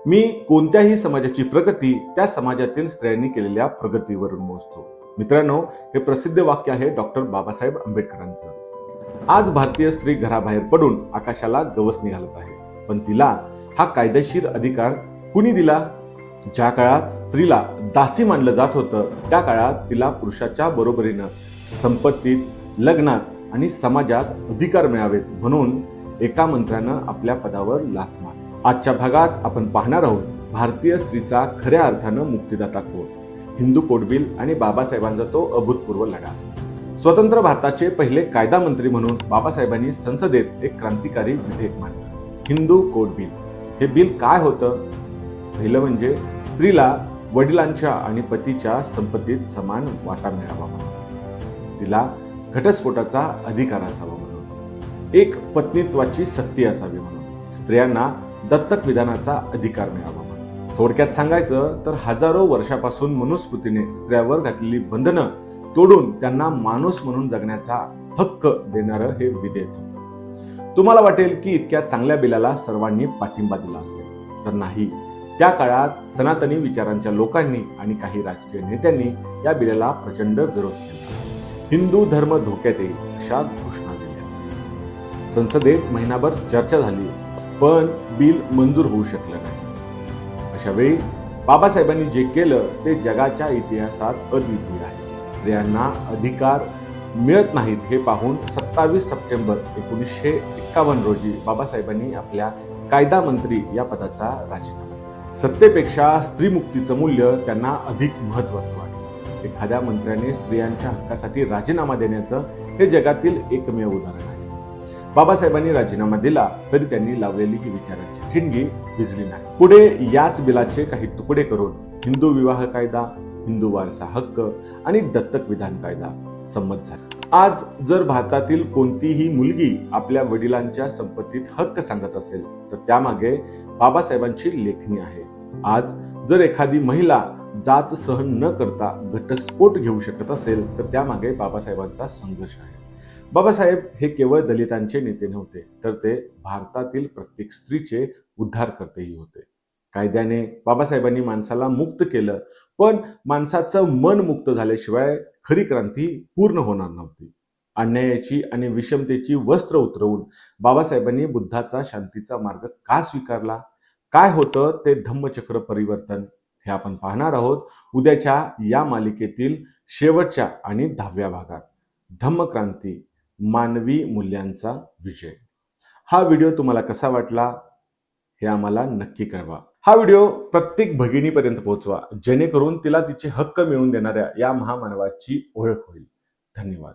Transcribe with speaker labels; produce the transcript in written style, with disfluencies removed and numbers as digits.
Speaker 1: मी कोणत्याही समाजाची प्रगती त्या समाजातील स्त्रियांनी केलेल्या प्रगतीवरून मोजतो. मित्रांनो, हे प्रसिद्ध वाक्य आहे डॉक्टर बाबासाहेब आंबेडकरांचं. आज भारतीय स्त्री घराबाहेर पडून आकाशाला गवसणी घालत आहे, पण तिला हा कायदेशीर अधिकार कुणी दिला? ज्या काळात स्त्रीला दासी मानलं जात होतं, त्या काळात तिला पुरुषाच्या बरोबरीनं संपत्तीत, लग्नात आणि समाजात अधिकार मिळावेत म्हणून एका मंत्र्यानं आपल्या पदावर लाथ मारली. आजच्या भागात आपण पाहणार आहोत भारतीय स्त्रीचा खऱ्या अर्थानं मुक्तिदाता कोण, हिंदू कोड बिल आणि बाबासाहेबांचा तो अभूतपूर्व लढा. स्वतंत्र भारताचे पहिले कायदा मंत्री म्हणून बाबासाहेबांनी संसदेत एक क्रांतिकारी विधेयक मांडलं, हिंदू कोड बिल. हे बिल काय होतं? पहिलं म्हणजे स्त्रीला वडिलांच्या आणि पतीच्या संपत्तीत समान वाटा मिळावा म्हणून, तिला घटस्फोटाचा अधिकार असावा म्हणून, एक पत्नीत्वाची सक्ती असावी म्हणून, स्त्रियांना दत्तक विधानाचा अधिकार मिळावा म्हणून. थोडक्यात सांगायचं तर हजारो वर्षापासून मनुस्मृतीने स्त्रियांवर घातलेली बंधनं तोडून त्यांना माणूस म्हणून जगण्याचा हक्क देणारं हे विधेयक होतं. तुम्हाला वाटेल की इतक्या चांगल्या बिलाला सर्वांनी पाठिंबा दिला असेल, तर नाही. त्या काळात सनातनी विचारांच्या लोकांनी आणि काही राजकीय नेत्यांनी या बिलाला प्रचंड विरोध केला. हिंदू धर्म धोक्यात येईल अशा घोषणा दिल्या. संसदेत महिनाभर चर्चा झाली, पण बिल मंजूर होऊ शकलं नाही. अशा वेळी बाबासाहेबांनी जे केलं ते जगाच्या इतिहासात अद्वितीय आहे. स्त्रियांना अधिकार मिळत नाहीत हे पाहून 27 सप्टेंबर 1951 रोजी बाबासाहेबांनी आपल्या कायदा मंत्री या पदाचा राजीनामा दिला. सत्तेपेक्षा स्त्रीमुक्तीचं मूल्य त्यांना अधिक महत्वाचं वाटलं. एखाद्या मंत्र्याने स्त्रियांच्या हक्कासाठी राजीनामा देण्याचं हे जगातील एकमेव उदाहरण आहे. बाबासाहेबांनी राजीनामा दिला तरी त्यांनी लावलेली ही विचारांची ठिणगी भिजली नाही. पुढे याच बिलाचे काही तुकडे करून हिंदू विवाह कायदा, हिंदू वारसा हक्क आणि दत्तक विधान कायदा संमत झाला. आज जर भारतातील कोणतीही मुलगी आपल्या वडिलांच्या संपत्तीत हक्क सांगत असेल तर त्यामागे बाबासाहेबांची लेखणी आहे. आज जर एखादी महिला जाच सहन न करता घटस्फोट घेऊ शकत असेल तर त्यामागे बाबासाहेबांचा संघर्ष आहे. बाबासाहेब हे केवळ दलितांचे नेते नव्हते, तर ते भारतातील प्रत्येक स्त्रीचे उद्धारकर्तेही होते. कायद्याने बाबासाहेबांनी माणसाला मुक्त केलं, पण माणसाचं मन मुक्त झाल्याशिवाय खरी क्रांती पूर्ण होणार नव्हती. अन्यायाची आणि विषमतेची वस्त्र उतरवून बाबासाहेबांनी बुद्धाचा शांतीचा मार्ग का स्वीकारला? काय होतं ते धम्मचक्र परिवर्तन, हे आपण पाहणार आहोत उद्याच्या या मालिकेतील शेवटच्या आणि 10व्या भागात. धम्मक्रांती, मानवी मूल्यांचा विजय. हा व्हिडिओ तुम्हाला कसा वाटला हे आम्हाला नक्की कळवा. हा व्हिडिओ प्रत्येक भगिनीपर्यंत पोहोचवा, जेणेकरून तिला तिचे हक्क मिळवून देणाऱ्या या महामानवाची ओळख होईल. धन्यवाद.